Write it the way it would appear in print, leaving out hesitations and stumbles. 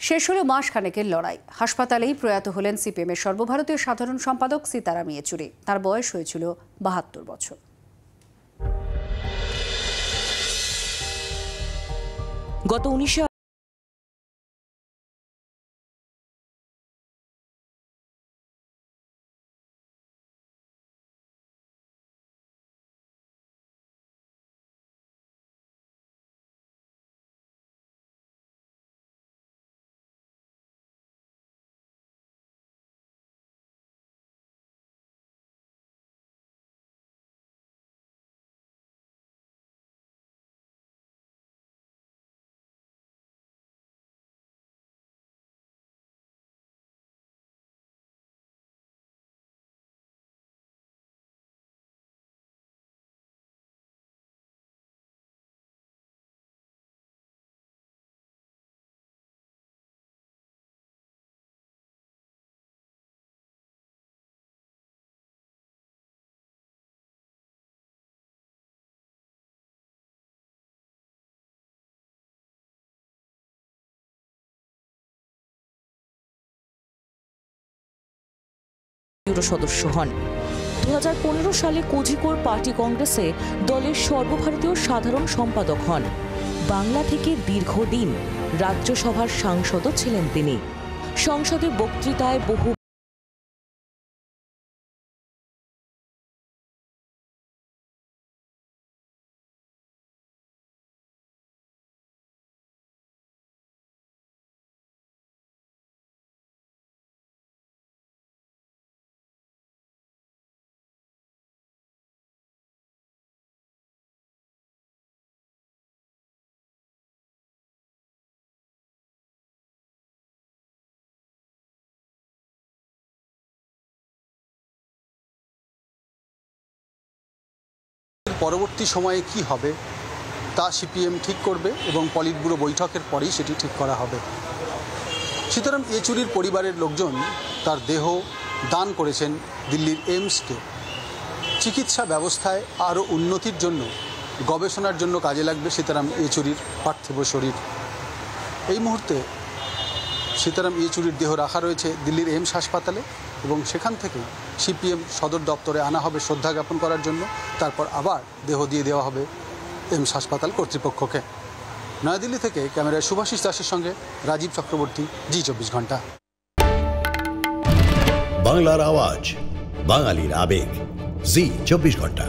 শেষ হলো মাস খানেকের লড়াই। হাসপাতালেই প্রয়াত হলেন সিপিএমের সর্বভারতীয় সাধারণ সম্পাদক সীতারাম ইয়েচুরি। তার বয়স হয়েছিল ৭২ বছর। গত ১৯ সদস্য হন। ২০১৫ সালে কোঝিকোড় পার্টি কংগ্রেসে দলের সর্বভারতীয় সাধারণ সম্পাদক হন। বাংলা থেকে দীর্ঘদিন রাজ্যসভার সাংসদও ছিলেন তিনি। সংসদে বক্তৃতায় বহু পরবর্তী সময়ে কি হবে তা সিপিএম ঠিক করবে এবং পলিট ব্যুরো বৈঠকের পরেই সেটি ঠিক করা হবে। সীতারাম ইয়েচুরির পরিবারের লোকজন তার দেহ দান করেছেন দিল্লির এইমসকে। চিকিৎসা ব্যবস্থায় আরও উন্নতির জন্য গবেষণার জন্য কাজে লাগবে সীতারাম ইয়েচুরির পার্থিব শরীর। এই মুহূর্তে সীতারাম ইয়েচুরির দেহ রাখা রয়েছে দিল্লির এইমস হাসপাতালে এবং সেখান থেকে সিপিএম সদর দপ্তরে আনা হবে শ্রদ্ধা জ্ঞাপন করার জন্য। তারপর আবার দেহ দিয়ে দেওয়া হবে এইমস হাসপাতাল কর্তৃপক্ষকে। নয়াদিল্লি থেকে ক্যামেরায় শুভাশিস দাসের সঙ্গে রাজীব চক্রবর্তী, জি24 ঘন্টা। বাংলার আওয়াজ, বাঙালির আবেগ, জি24 ঘন্টা।